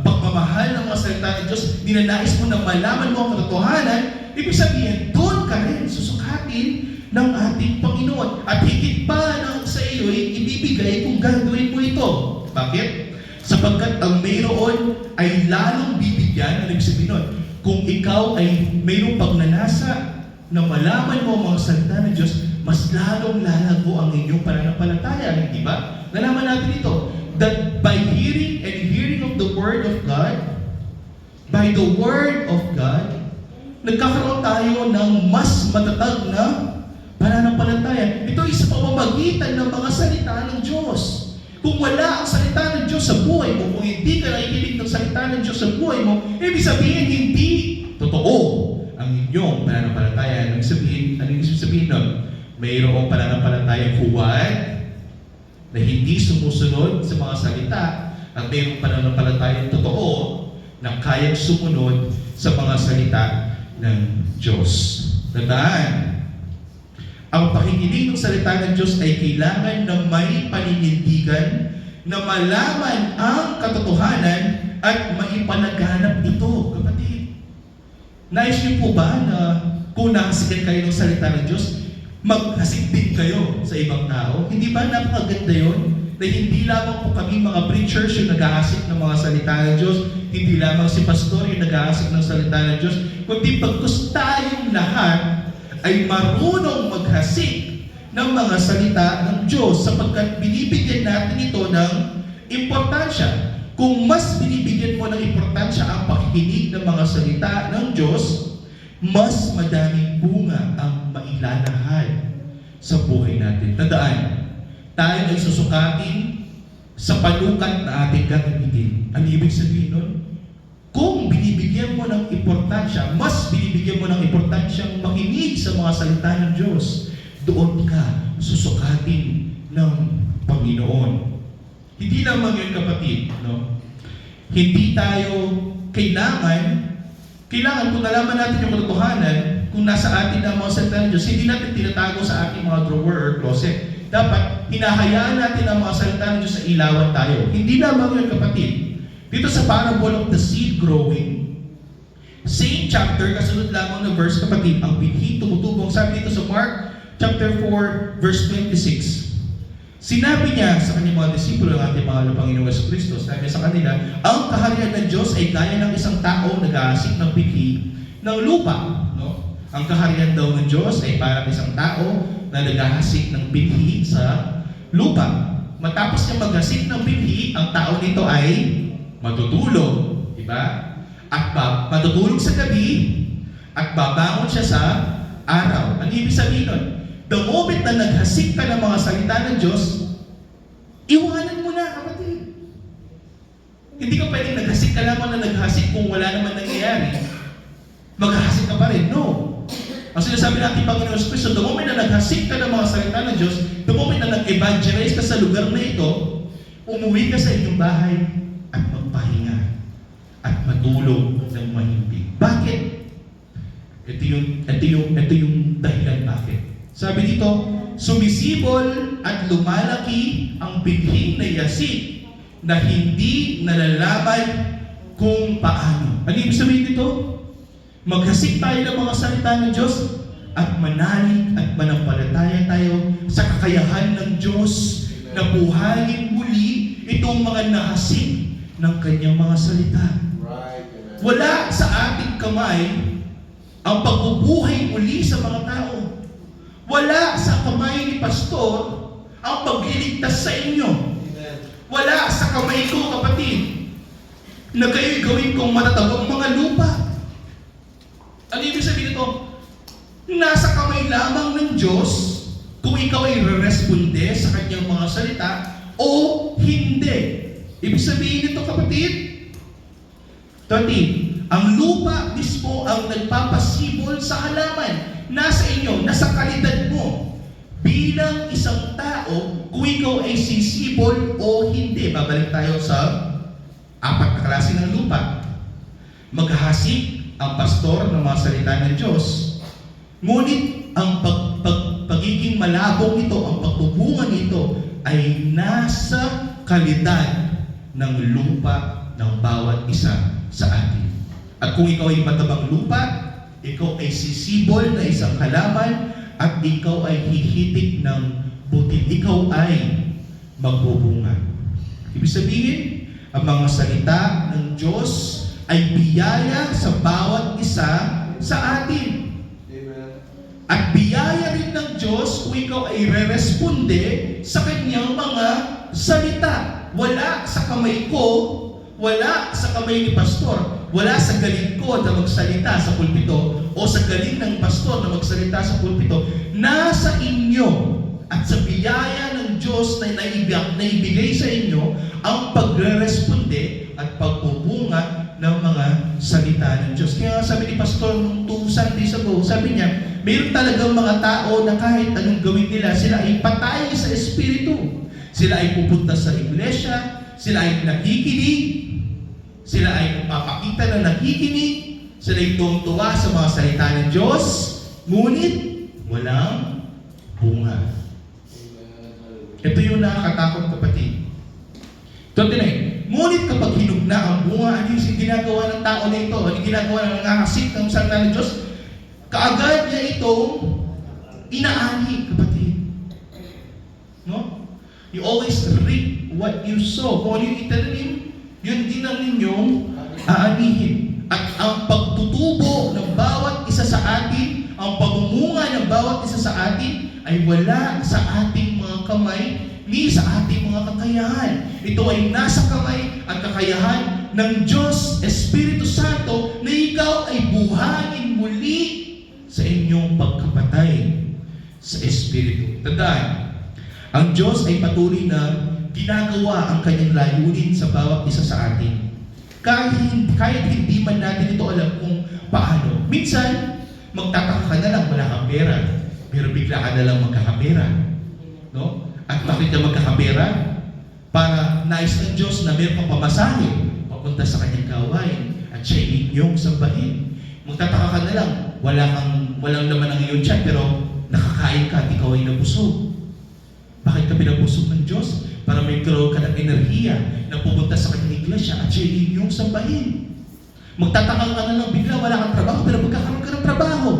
A: pagmamahal ng mga salita ng Diyos, ninanais mo na malaman mo ang katotohanan, ibig sabihin, doon ka rin susukatin ng ating Panginoon. At higit pa ng sa iyo ay ibibigay kung gagawin mo ito. Bakit? Sapagkat ang mayroon ay lalong bibigyan, ano ibig sabihin nun? Kung ikaw ay mayroong pagnanasa na malaman mo ang mga salita ng Diyos, mas lalong lalago ang inyong pananampalataya, hindi ba? Nalaman natin ito, that by hearing and hearing of the Word of God, by the Word of God, nagkakaroon tayo ng mas matatag na pananampalataya. Ito ay sa pamamagitan ng mga salita ng Diyos. Kung wala ang salita ng Diyos sa buhay mo, kung hindi ka nakikinig ng salita ng Diyos sa buhay mo, ibig sabihin hindi totoo ang inyong pananampalataya. Ano ibig sabihin nun? Mayroong pananampalatayang huwad, na hindi sumusunod sa mga salita, at mayroong pananampalatayang totoo na kayang sumunod sa mga salita ng Diyos. Tandaan, ang pakikinig ng salita ng Diyos ay kailangan na may paninindigan, na malaman ang katotohanan at maipalaganap ito, kapatid. Nais niyo po ba na kung nakasigan kayo ng salita ng Diyos, maghasik din kayo sa ibang tao? Hindi ba napakaganda yun? Na hindi lamang po kami mga preachers yung naghahasik ng mga salita ng Diyos, hindi lamang si pastor yung naghahasik ng salita ng Diyos, kundi pagkus tayong lahat ay marunong maghasik ng mga salita ng Diyos, sapagkat binibigyan natin ito ng importansya. Kung mas binibigyan mo ng importansya ang pakikinig ng mga salita ng Diyos, mas madaming bunga ang mailalahad sa buhay natin. Tandaan, tayo ay susukatin sa panukat na ating gagamitin. Ang ibig sabihin nun, kung binibigyan mo ng importansya, mas binibigyan mo ng importansyang makinig sa mga salita ng Diyos, doon ka susukatin ng Panginoon. Hindi lamang yun, kapatid, no? Hindi tayo kailangan kung nalaman natin yung katotohanan, kung nasa atin ang mga salita ng Diyos, hindi natin tinatago sa ating mga drawer or closet. dapat hinahayaan natin ang mga salita ng Diyos sa ilawan tayo. Hindi lamang yun, kapatid. Dito sa parable of the seed growing, same chapter, kasunod lamang na verse, kapatid, ang binhi tumutubong. Sabi dito sa Mark chapter 4, verse 26. Sinabi niya sa kanyang mga disipulo ng ating mahal na Panginoong Jesucristo, sabi sa kanila, ang kaharian ng Diyos ay gaya ng isang tao nag-aasik ng binhi ng lupa. No? Ang kaharian daw ng Diyos ay parang isang tao na nag-ahasik ng binhi sa lupa. Matapos niya maghasik ng binhi, ang tao nito ay matutulog. Diba? At matutulog sa gabi at babangon siya sa araw. Ano ibig sabihin nun? The moment na naghasik ka ng mga salita ng Diyos, iwanan mo na, kapatid. Hindi ka pwedeng naghasik ka lamang na naghasik kung wala naman nangyayari. Maghahasik ka pa rin. No. Ang sinasabi natin Panginoon Kristo, the moment na naghasik ka ng mga salita ng Diyos, the moment na nag-evangelize ka sa lugar na ito, umuwi ka sa inyong bahay at magpahinga at matulog ng mahimbing. Bakit? Ito yung dahilan bakit. Sabi dito, sumisibol at lumalaki ang binhing na yasik na hindi nalalaman kung paano. Ano ibig sabihin dito? Maghasik tayo ng mga salita ng Diyos at manalig at manampalataya tayo sa kakayahan ng Diyos na buhayin muli itong mga nahasik ng kanyang mga salita. Wala sa ating kamay ang pagbubuhay muli sa mga tao. Wala sa kamay ni pastor ang pagliligtas sa inyo. Wala sa kamay ko, kapatid, na kayo'y gawin kong matatagong mga lupa. Ano ibig sabihin ito? Nasa kamay lamang ng Diyos kung ikaw ay re-responde sa kanyang mga salita o hindi. Ibig sabihin nito, kapatid, 13, ang lupa mismo ang nagpapasibol sa halaman. Nasa inyo, nasa kalidad mo. Bilang isang tao, kung ikaw ay sisibol o hindi. Babalik tayo sa 4 na klase ng lupa. Maghahasik ang pastor ng mga salita ng Diyos. Ngunit ang pagiging malabong nito, ang pagbubunga nito, ay nasa kalidad ng lupa ng bawat isa sa atin. At kung ikaw ay matabang lupa, ikaw ay sisibol na isang halaman at ikaw ay hihitik ng butil. Ikaw ay magbubunga. Ibig sabihin, ang mga salita ng Diyos ay biyaya sa bawat isa sa atin. Amen. At biyaya rin ng Diyos kung ikaw ay re-responde sa kanyang mga salita. Wala sa kamay ko, wala sa kamay ni pastor, wala sa galing ko na magsalita sa pulpito o sa galing ng pastor na magsalita sa pulpito. Nasa inyo at sa biyaya ng Diyos na naibigay sa inyo ang pagre-responde at pagpupunga ng mga salita ng Diyos. Kaya sabi ni pastor nung 2 Sundays ago, sabi niya, mayroon talagang mga tao na kahit anong gawin nila, sila ay patay sa espiritu. Sila ay pupunta sa iglesia, sila ay nakikinig, sila ay magpapakita na nakikinig, sila ay tuwang-tuwa sa mga salita ng Diyos, ngunit walang bunga. Ito yung nakakatakot, kapatid. 29. Ngunit kapag hinugna ang bunga, ano yung ginagawa ng tao na ito? Ano yung ginagawa ng nangangasik ng salita ng Diyos? Kaagad niya itong inaani, kapatid. No? You always reap what you sow. Kung ano yung itanim, yun din ang inyong aanihin. At ang pagtutubo ng bawat isa sa atin, ang pagmumunga ng bawat isa sa atin, ay wala sa ating mga kamay, ni sa ating mga kakayahan. Ito ay nasa kamay at kakayahan ng Diyos, Espiritu Santo, na ikaw ay buhayin muli sa inyong pagkapatay sa Espiritu. Tandaan, ang Diyos ay patuloy na ginagawa ang kanyang layunin sa bawat isa sa atin. Kahit hindi man natin ito alam kung paano. Minsan, magtataka ka na lang, wala kang pera. Pero bigla ka na lang magkakapera. No? At bakit ka magkakapera? Para nais ng Diyos na meron kang pamasahe papunta sa kanyang gawain at siya inyong sambahin. Magtataka ka na lang, walang laman ang iyong tiyan, pero nakakain ka at ikaw ay nabusog. Bakit ka pinabusog ng Diyos? Para may karoon ka ng enerhiya na pumunta sa kanyang iglesia at siya inyong sambahin. Magtataka ka na lang bigla, wala kang trabaho, pero magkakaroon ka ng trabaho.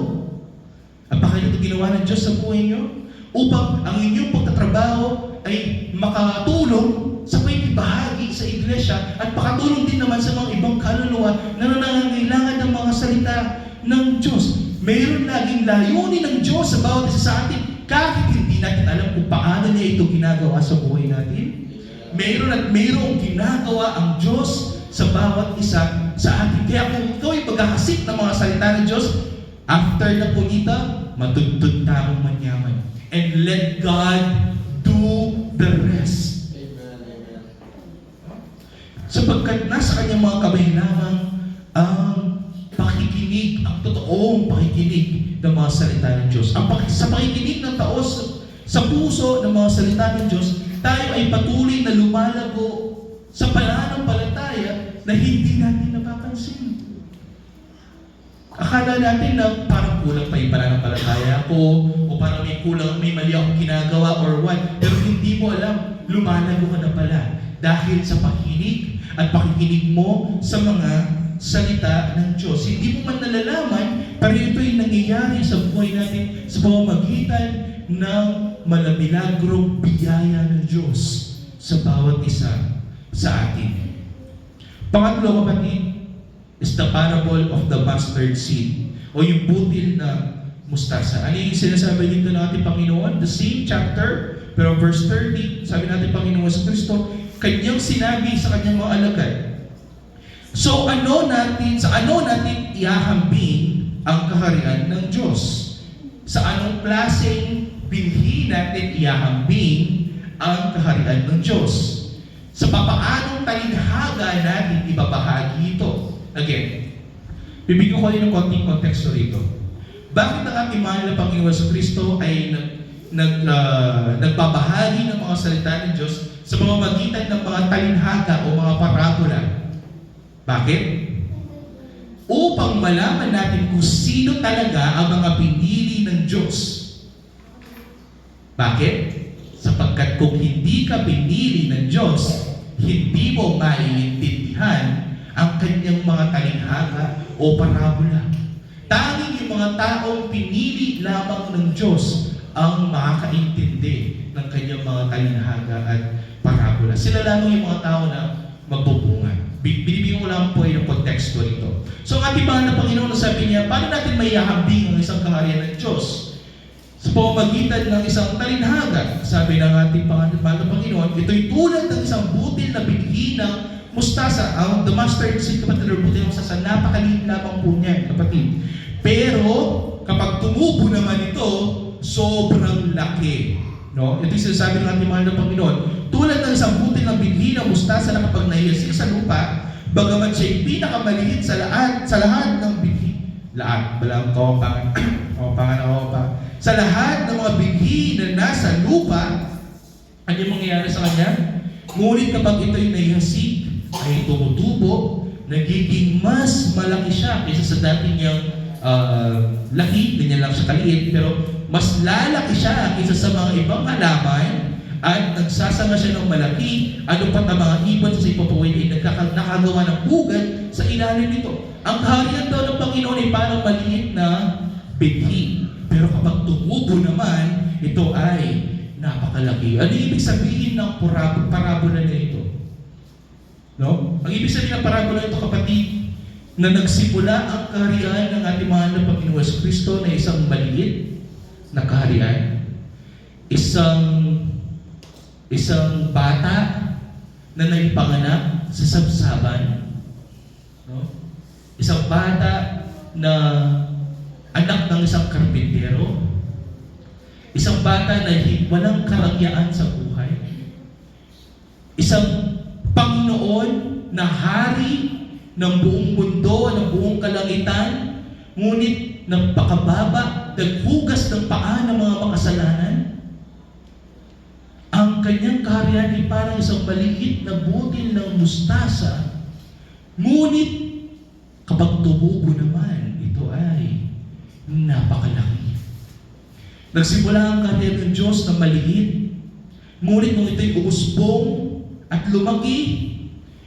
A: At baka ito ginawa ng Diyos sa buhay niyo? Upang ang inyong pagtatrabaho ay makatulong sa pagbahagi sa iglesia at makatulong din naman sa mga ibang kaluluwa na nangangailangan ng mga salita ng Diyos. Mayroon laging layunin ng Diyos sa bawat isa sa atin kahit hindi natin alam kung paano niya ito ginagawa sa buhay natin. Mayroong ginagawa ang Diyos sa bawat isa sa atin. Kaya kung ikaw ay pagkakasik ng mga salita ng Diyos, after na punita, matutod tamang manyaman. And let God do the rest.
B: Amen.
A: Sapagkat nasa kanyang mga kamay lamang ang pakikinig, ang totoong pakikinig ng mga salita ng Diyos. Sa pakikinig ng taos sa puso ng mga salita ng Diyos, tayo ay patuloy na lumalago sa pananampalataya na hindi natin napapansin. Akala natin na parang kulang pa yung pananampalataya ko, o parang may mali akong ginagawa or what. Pero hindi mo alam, lumalago ka na pala. Dahil sa pakikinig at pakikinig mo sa mga salita ng Diyos. Hindi mo man nalalaman, pero ito ay nangyayari sa buhay natin sa pamamagitan ng malamilagrong biyaya ng Diyos sa bawat isa sa atin. Pangatlo, kapatid, is the parable of the mustard seed o yung butil na mustasa. Ano yung sinasabi dito ng ating Panginoon? The same chapter, pero verse 30, sabi natin Panginoon sa Kristo, kanyang sinabi sa kanyang mga alagad. So sa ano natin ihahambing ang kaharian ng Diyos? Sa anong klaseng binhi natin ihahambing ang kaharian ng Diyos? Sa papaanong talinhaga natin ibabahagi ito? Again, bibigyan ko kayo ng konting konteksto rito. Bakit ang ating mahal na Panginoon sa Kristo ay nagbabahagi ng mga salita ng Diyos sa pamamagitan ng mga talinhaga o mga parabola? Bakit? Upang malaman natin kung sino talaga ang mga pinili ng Diyos. Bakit? Sapagkat kung hindi ka pinili ng Diyos, hindi mo maiintindihan ang kanyang mga talinhaga o parabola. Tanging yung mga taong pinili lamang ng Diyos ang makakaintindi ng kanyang mga talinhaga at parabola. Sila lamang yung mga tao na magbubunga. Binibigyan ko lang po yung konteksto nito. So ang ating mahal na Panginoon, sabi niya, paano natin maihahambing ang isang kaharian ng Diyos? Sa pamamagitan ng isang talinhaga, sabi ng ating mahal na Panginoon, ito'y tulad ng isang butil na binhi ng mustasa. The mustard seed, kapatid, or butil ng mustasa, napakaliit lamang po niya, kapatid. Pero, kapag tumubo naman ito, sobrang laki. No? Ito yung sinasabi ng ating mahal na Panginoon. Tulad ng isang butil ng binhi ng mustasa na kapag nahiyasik sa lupa, bagamat siya'y pinakamaliit sa lahat ng binhi. Sa lahat ng mga binhi na nasa lupa, ano yung mangyayari sa kanya? Ngunit kapag ito'y nahiyasik, ay tumutubo, nagiging mas malaki siya kaysa sa dati niyang laki, ganyan lang siya kaliit, pero mas lalaki siya kaysa sa mga ibang halaman at nagsasama siya ng malaki. Ano pat ang mga ibon sa ipapuwid ay nakagawa ng bugad sa ilalim nito. Ang kaharian daw ng Panginoon ay parang maliit na binhi. Pero kapag tumubo naman, ito ay napakalaki. Ano ibig sabihin ng parabola na ito? No? Ang ibig sabihin ng parabola ito, kapatid, na nagsimula ang kaharian ng ating mahal na Panginoon sa Kristo na isang maliit na kaharian, isang bata na naipanganak sa sabsaban, no? Isang bata na anak ng isang karpintero, isang bata na walang karangyaan sa buhay, isang Panginoon na hari ng buong mundo, ng buong kalangitan, ngunit nagpakababa, naghugas ng paa ng mga makasalanan. Ang kanyang kaharian ay parang isang maliit na butil ng mustasa, ngunit kapag tumubo naman, ito ay napakalaki. Nagsimula ang kaharian ng Diyos na maliit, Ngunit nung ito'y umusbong at lumaki,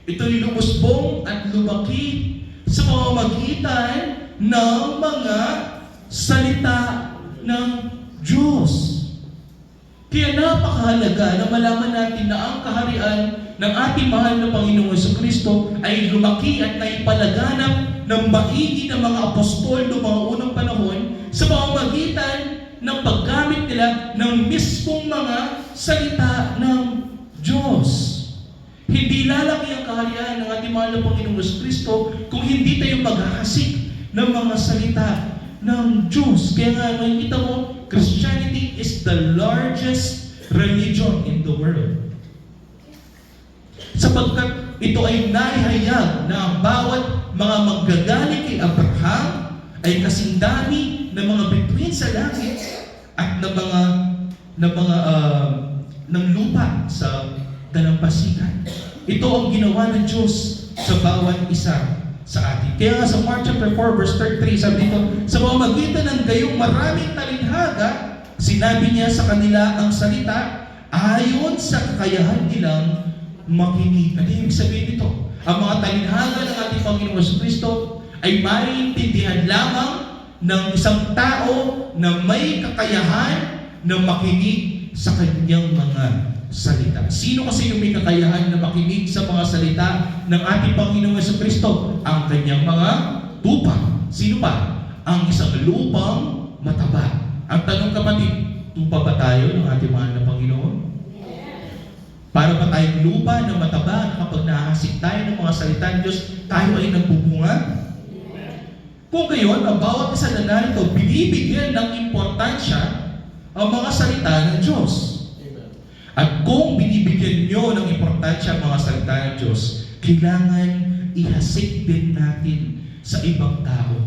A: ito'y lumusbong at lumaki sa pamamagitan ng mga salita ng Diyos. Kaya napakahalaga na malaman natin na ang kaharian ng ating mahal na Panginoong Jesucristo ay lumaki at naipalaganap ng maigi ng mga apostol noong mga unang panahon sa pamamagitan ng paggamit nila ng mismong mga salita ng Diyos. Hindi lalaki ang kaharian ng ating mahal na Panginoong Jesucristo kung hindi tayo maghahasik ng mga salita ng Diyos. Kaya nga, makikita mo, Christianity is the largest religion in the world. Sapagkat ito ay naihayag na ang bawat mga manggagaling kay Abraham ay kasing dami ng mga bituin sa langit at ng lupa sa dalampasigan. Ito ang ginawa ng Diyos sa bawat isa sa atin. Kaya nga sa Mark chapter 4 verse 33, sabi dito, sa pamamagitan ng gayong maraming talinhaga, sinabi niya sa kanila ang salita ayon sa kakayahan nilang makinig. Ano yung sabihin nito? Ang mga talinhaga ng ating Panginoong Jesucristo ay maiintindihan lamang ng isang tao na may kakayahan na makinig sa kanyang mga salita. Sino kasi yung may kakayahan na makinig sa mga salita ng ating Panginoong Jesucristo? Ang kanyang mga tupa. Sino pa? Ang isang lupang mataba. Ang tanong kapatid, tupa ba tayo ng ating mahal na Panginoon? Para ba tayong lupa na mataba na kapag nahasik tayo ng mga salita ng Diyos, tayo ay nagbubunga? Kung gayon, ang bawat isa na narito, binibigyan ng importansya ang mga salita ng Diyos. At kung binibigyan nyo ng importansya ang mga salita ng Diyos, kailangan ihasik din natin sa ibang tao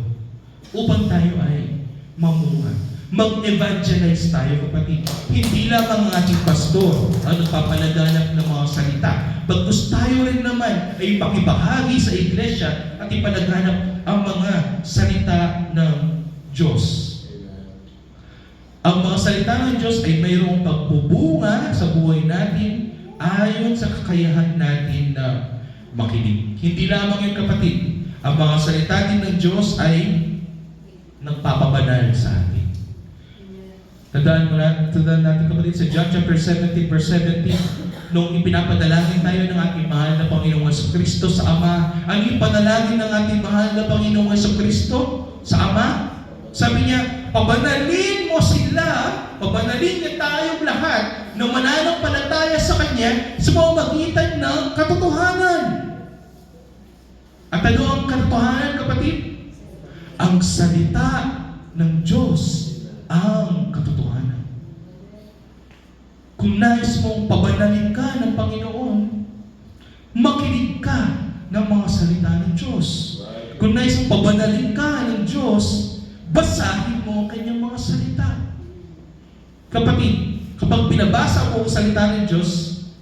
A: upang tayo ay mamunga. Mag-evangelize tayo, kapatid. Hindi lang ang ating pastor ang nagpapalaganap ng mga salita. Bagkus tayo rin naman ay makibahagi sa iglesia at ipalaganap ang mga salita ng Diyos. Ang mga salita ng Diyos ay mayroong pagbubunga sa buhay natin ayon sa kakayahan natin na makinig. Hindi lamang yun, kapatid. Ang mga salita din ng Diyos ay nagpapabanal sa atin. Tandaan natin, kapatid, sa John chapter 17 verse 17, nung ipinapadalangin tayo ng ating mahal na Panginoong Jesucristo sa Ama, ang ipanalangin ng ating mahal na Panginoong Jesucristo sa Ama, sabi niya, pabanalin mo sila, pabanalin niya tayong lahat na mananampalataya sa Kanya sa pamamagitan ng katotohanan. At ano ang katotohanan, kapatid? Ang salita ng Diyos ang katotohanan. Kung nais mong pabanalin ka ng Panginoon, makinig ka ng mga salita ng Diyos. Kung nais mong pabanalin ka ng Diyos, basahin mo ang kanyang mga salita. Kapatid, kapag binabasa mo ang salita ng Diyos,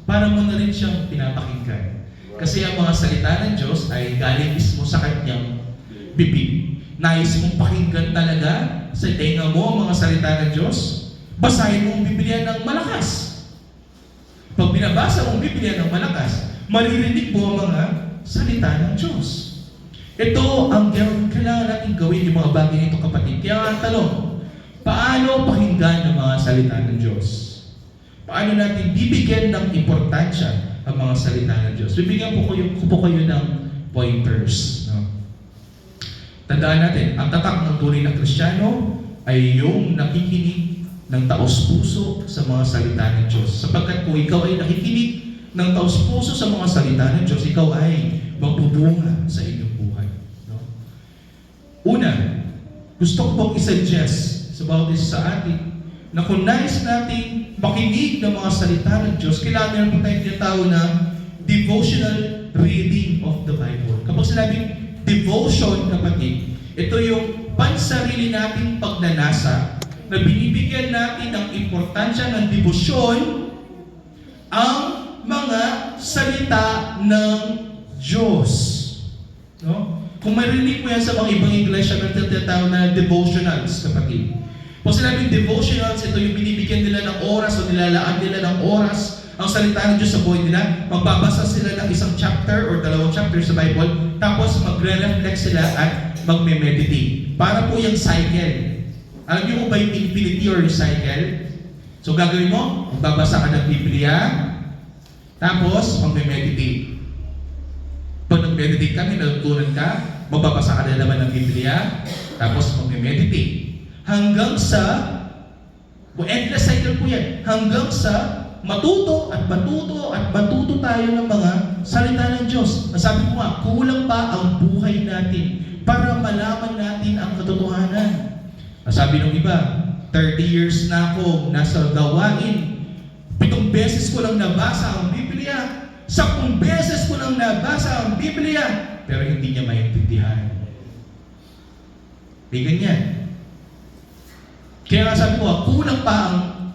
A: para mo na rin siyang pinapakinggan. Kasi ang mga salita ng Diyos ay galing mismo sa kanyang bibig. Nais mong pakinggan talaga sa tenga mo ang mga salita ng Diyos, basahin mo ang Biblia ng malakas. Pag binabasa mo ang Biblia ng malakas, maririnig mo ang mga salita ng Diyos. Ito ang kailangan natin gawin, yung mga bagay nito, kapatid. Kaya ang tanong, paano pakinggan ang mga salita ng Diyos? Paano natin bibigyan ng importansya ang mga salita ng Diyos? Bibigyan ko po kayo ng pointers. No? Tandaan natin, ang tatak ng tunay na Kristiyano ay yung nakikinig ng taos-puso sa mga salita ng Diyos. Sapagkat kung ikaw ay nakikinig ng taos-puso sa mga salita ng Diyos, ikaw ay magbubunga sa inyong buhay. No? Una, gusto ko pong isuggest sa bawat isa sa atin na kung nais natin makinig ng mga salita ng Diyos, kailangan po tayong tinatawag na devotional reading of the Bible. Kapag sinabing devotion, kapatid, ito yung pansarili nating pagnanasa na binibigyan natin ng importansya ng debosyon ang mga salita ng Diyos. No? Kung marinig mo yan sa mga ibang iglesia na tinatawag na devotionals, kapatid, Pag sinabing devotionals, ito yung binibigyan nila ng oras o nilalaan nila ng oras ang salita ng Diyos sa buhay nila. Magbabasa sila ng isang chapter or dalawang chapter sa Bible, tapos magre-reflect sila at magme-meditate. Para po yung cycle. Alam niyo mo ba yung infinity or cycle? So gagawin mo, magbabasa ka ng Biblia, tapos magme-meditate. Pag nag-meditate ka, natutunan ka, magbabasa ka na naman ng Biblia, tapos magme-meditate. Hanggang sa, endless cycle po yan, hanggang sa matuto at matuto at matuto tayo ng mga salita ng Diyos. Nasabi ko nga, kulang pa ang buhay natin para malaman natin ang katotohanan. Nasabi ng iba, 30 years na ako nasa gawain, 7 beses ko lang nabasa ang Biblia, 10 beses ko lang nabasa ang Biblia, pero hindi niya maintindihan. Di ganyan. Kaya nga sabi ko, kulang pa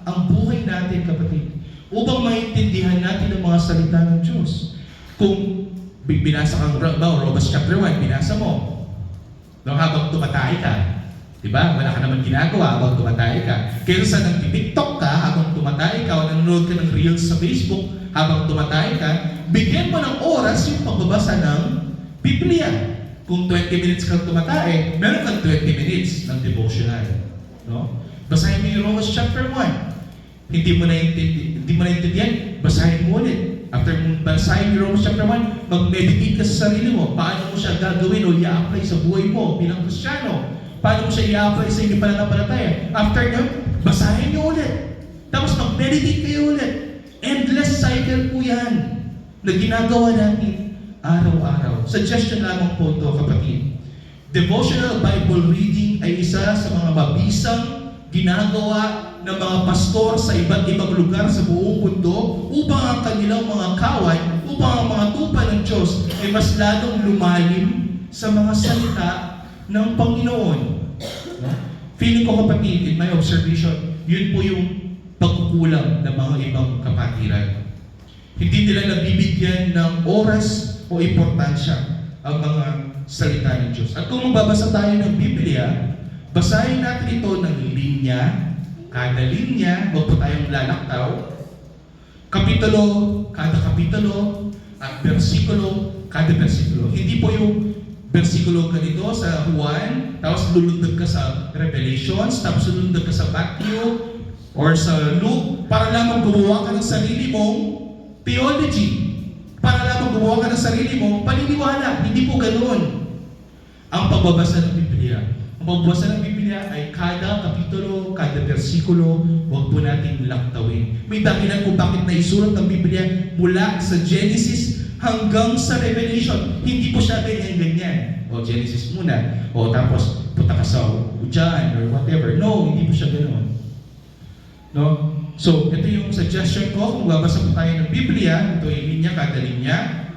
A: ang buhay natin, kapatid, upang maintindihan natin ang mga salita ng Diyos. Kung binasa kang Romans chapter 1, binasa mo, no, habang tumatay ka, diba? Wala ka naman ginagawa habang tumatay ka. Kaya sa nag-TikTok ka habang tumatay ka o nanonood ka ng reels sa Facebook habang tumatay ka, bigyan mo ng oras yung pagbabasa ng Biblia. Kung 20 minutes kang tumatay, meron kang 20 minutes ng devotional. No? Basahin mo yung Romans chapter 1. Hindi mo naintindihan, basahin mo ulit. After basahin yung Romans chapter 1, mag-meditate ka sa sarili mo. Paano mo siya gagawin o i-apply sa buhay mo bilang Kristiyano? Paano mo siya i-apply sa inyong pananampalataya? After nyo, basahin nyo ulit. Tapos mag-meditate kayo ulit. Endless cycle po yan na ginagawa natin araw-araw. Suggestion lamang po ito, kapatid. Devotional Bible reading ay isa sa mga mabisang ginagawa ng mga pastor sa iba't ibang lugar sa buong mundo upang ang kanilang mga kawan, upang ang mga tupa ng Diyos ay mas lalong lumalim sa mga salita ng Panginoon. No? Feeling ko, kapatid, in my observation, yun po yung pagkukulang ng mga ibang kapatiran. Hindi nila nabibigyan ng oras o importansya ang mga salita ng Diyos. At kung magbabasa tayo ng Biblia, basahin natin ito ng linya, kada linya, huwag po tayong lalaktaw, kapitulo, kada kapitulo, at versikulo, kada versikulo. Hindi po yung versikulo ganito sa Juan, tapos lulundag ka sa Revelations, tapos lulundag ka sa Matthew, or sa Luke, para lamang gumawa ka ng sarili mong theology. Para lamang gumawa ka ng sarili mong paniniwala. Hindi po ganoon ang pagbabasa ng Biblia. Ang pagbabasa ng Biblia ay kada kapitulo, kada versikulo, huwag po natin laktawin. May dahilan kung bakit naisulat ng Biblia mula sa Genesis hanggang sa Revelation. Hindi po siya ganyan-ganyan. O Genesis muna, o tapos punta ka sa John or whatever. No, hindi po siya ganoon. No? So, ito yung suggestion ko kung babasa po tayo ng Biblia. Ito yung linya, kada linya,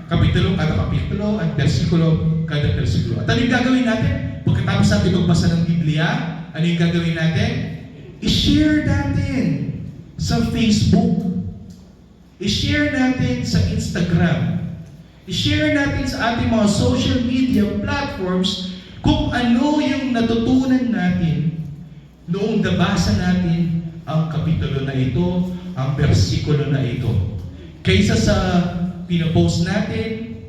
A: kapitulo, kada kapitulo, at versikulo, kada versikulo. At ano yung gagawin natin? Pagkatapos natin magbasa ng Biblia, ano yung gagawin natin? I-share natin sa Facebook. I-share natin sa Instagram. I-share natin sa ating mga social media platforms kung ano yung natutunan natin noong nabasa natin ang kapitulo na ito, ang versikulo na ito. Kaysa sa pinapost natin,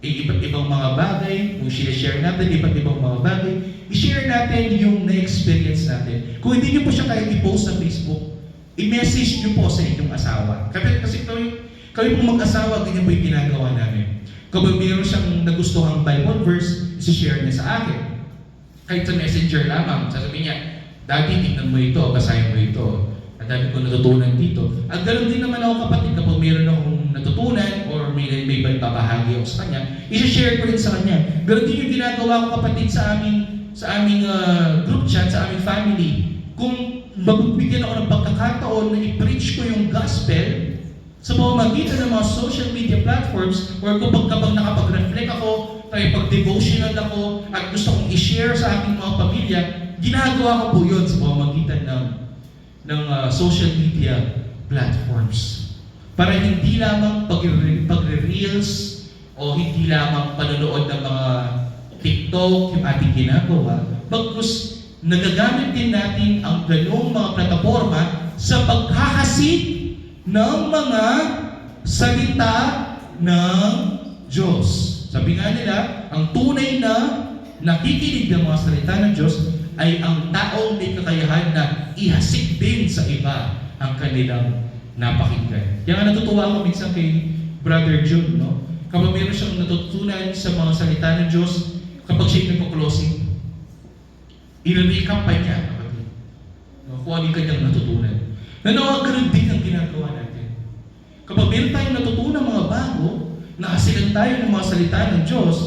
A: iba't ibang mga bagay, kung sinishare natin, iba't ibang mga bagay, i-share natin yung na-experience natin. Kung hindi nyo po siya kaya i-post sa Facebook, i-message nyo po sa inyong asawa. Kasi kami pong mag-asawa, ganyan po yung ginagawa namin. Kapag mayroon siyang nagustuhang Bible verse, i-share niya sa akin. Kahit sa messenger lamang, sasabihin niya, Daddy, tignan mo ito, basahin mo ito. Ang dami ko natutunan dito. At ganoon din naman ako, kapatid, kapag mayroon akong natutunan or may babahagi ako sa kanya, i-share ko rin sa kanya. Ganoon din yung ginagawa ko, kapatid, sa aming group chat, sa aming family. Kung magbibigyan ako ng pagkakataon na i-preach ko yung gospel sa pamamagitan ng mga social media platforms, or kapag nakapag-reflect ako, tayo pag-devotional ako, at gusto kong i-share sa aking mga pamilya, ginagawa ko po yun sa pamamagitan ng social media platforms. Para hindi lamang pagre-reels o hindi lamang panonood ng mga TikTok yung ating ginagawa, bagkus nagagamit din natin ang ganun sa paghahasik ng mga salita ng Diyos. Sabi nga nila, ang tunay na nakikinig ng mga salita ng Diyos ay ang taong may kakayahan na ihasik din sa iba ang kanilang napakinggan. Kaya nga natutuwa ako minsan kay Brother June, no? Kapag meron siyang natutunan sa mga salita ng Diyos, kapag siya nagpo-closing, i-recap pa niya kung ano yung kanyang natutunan. Nanawa, ganun din ang ginagawa natin. Kapag meron tayong natutunan mga bago, nakasilan tayo ng mga salita ng Diyos,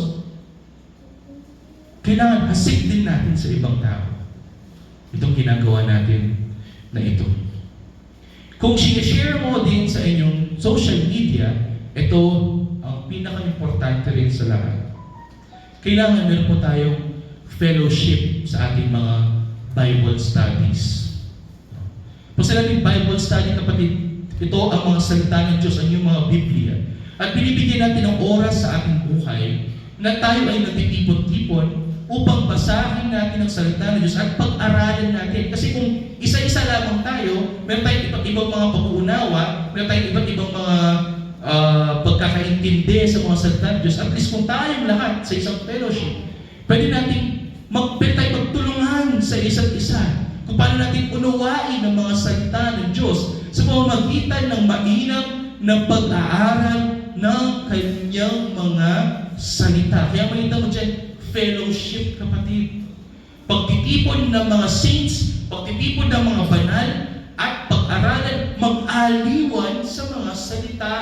A: kailangan hasik din natin sa ibang tao. Itong ginagawa natin na ito. Kung sinishare mo din sa inyong social media, ito ang pinaka-importante rin sa lahat. Kailangan meron po tayong fellowship sa ating mga Bible studies. Pag sinabing Bible study, kapatid, ito ang mga salita ng Diyos, ang iyong mga Biblia. At binibigyan natin ng oras sa ating buhay na tayo ay nagtitipon-tipon upang basahin natin ang salita ng Diyos at pag-aralan natin. Kasi kung isa-isa lamang tayo, meron tayong iba't ibang mga pag-uunawa, meron tayong iba't ibang mga pagkakaintindi sa mga salita ng Diyos. At least kung tayong lahat sa isang fellowship, pwede natin magtulungan sa isa't isa kung paano natin unawain ang mga salita ng Diyos sa pamamagitan ng mainam na pag-aaral ng kanyang mga salita. Kaya makita mo dyan, fellowship, kapatid. Pagtitipon ng mga saints, pagtitipon ng mga banal, at pag-aralan, mag-aliwan sa mga salita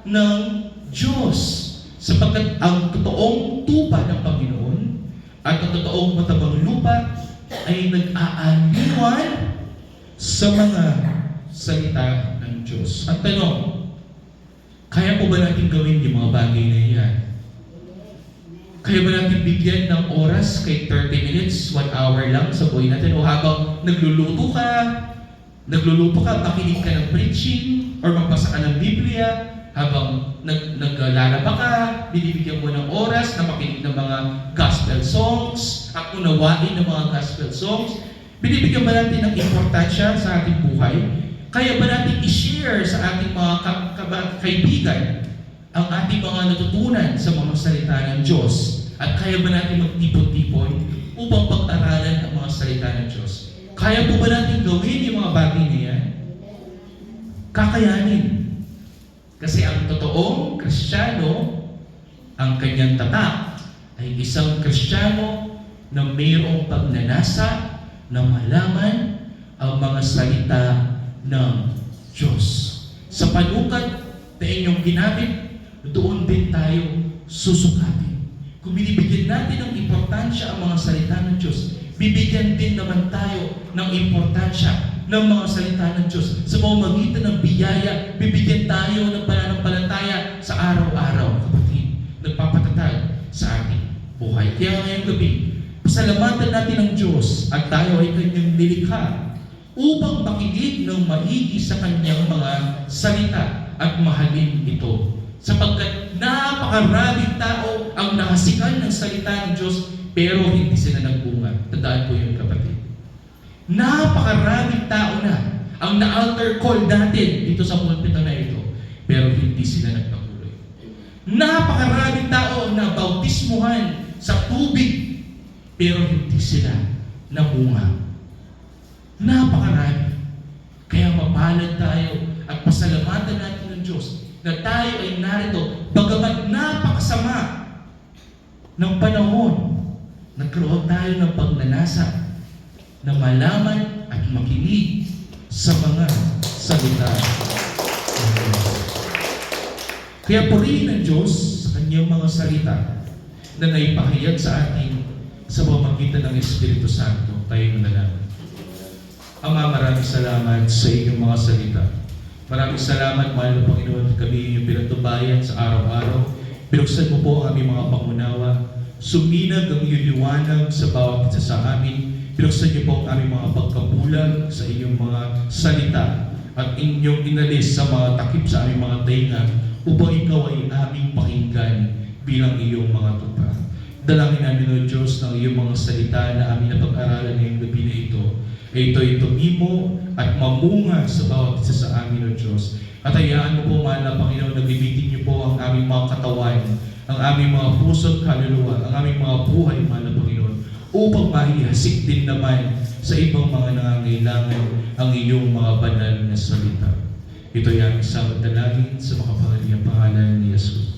A: ng Diyos. Sapagkat ang totoong tupa ng Panginoon at ang totoong matabang lupa ay nag-aaliwan sa mga salita ng Diyos. Ang tanong, kaya po ba natin gawin yung mga bagay na yan? Kaya ba natin bigyan ng oras kay 30 minutes, 1 hour lang sa buhay natin? O habang nagluluto ka, pakinig ka ng preaching, or magbasa ka ng Biblia, habang naglalaba ka, binibigyan mo ng oras na makinig ng mga gospel songs at unawain ng mga gospel songs. Binibigyan ba natin ng importansya sa ating buhay? Kaya ba natin i-share sa ating mga kaibigan ang ating mga natutunan sa mga salita ng Diyos? At kaya ba natin magtipon-tipon upang pag-aralan ang mga salita ng Diyos? Kaya po ba natin gawin yung mga bagay na yan? Kakayanin. Kasi ang totoong Kristiyano, ang kanyang tatak ay isang Kristiyano na mayroong pagnanasa na malaman ang mga salita ng Diyos. Sa panukat na inyong ginamit, doon din tayo susukatin. Kung binibigyan natin ng importansya ang mga salita ng Diyos, bibigyan din naman tayo ng importansya ng mga salita ng Diyos. Sa pamamagitan ng biyaya, bibigyan tayo ng pananampalataya sa araw-araw, kapatid. Nagpapatatag sa ating buhay. Kaya ngayong gabi, pasalamatan natin ang Diyos at tayo ay kanyang nilikha upang makinig ng maigi sa kanyang mga salita at mahalin ito. Sapagkat napakaraming tao ang nahasikan ng salita ng Diyos pero hindi sila nagbunga. Tandaan po yun, kapatid. Napakaraming tao na ang na-altar call natin dito sa pulpito na ito, pero hindi sila nagpatuloy. Napakaraming tao na bautismuhan sa tubig, pero hindi sila namunga. Napakarami. Kaya mapalad tayo at pasalamatan natin ng Diyos na tayo ay narito, bagamat napakasama ng panahon, nagkaroon tayo ng pagnanasa na malaman at makinig sa mga salita ng Diyos. Kaya purihin ng Diyos sa kanyang mga salita na naipahayag sa atin sa pamamagitan ng Espiritu Santo. Tayo manalangin. Ama, maraming salamat sa inyong mga salita. Maraming salamat, mahal na Panginoon, kami inyong pinagtubayan sa araw-araw. Binuksan mo po ang aming mga pangunawa. Suminag ang iyong liwanag sa bawat isa sa amin. Binuksan niyo po ang aming mga pagkabulag sa inyong mga salita at inyong inalis sa mga takip sa aming mga tenga upang ikaw ay aming pakinggan bilang iyong mga tupa. Dalangin namin, O Diyos, ng iyong mga salita na aming napag-aralan ngayong gabi na ito. Ito'y tumimo at mamunga sa bawat isa sa amin, O Diyos. At hayaan mo po, mahal na Panginoon, nagbibigin niyo po ang aming mga katawan, ang aming mga puso at kaluluwa, ang aming mga buhay, mahal na Panginoon, upang maihasik din naman sa ibang mga nangangailangan ang iyong mga banal na salita. Ito ay aming samad dalangin sa makapangyarihang pangalan ni Jesus.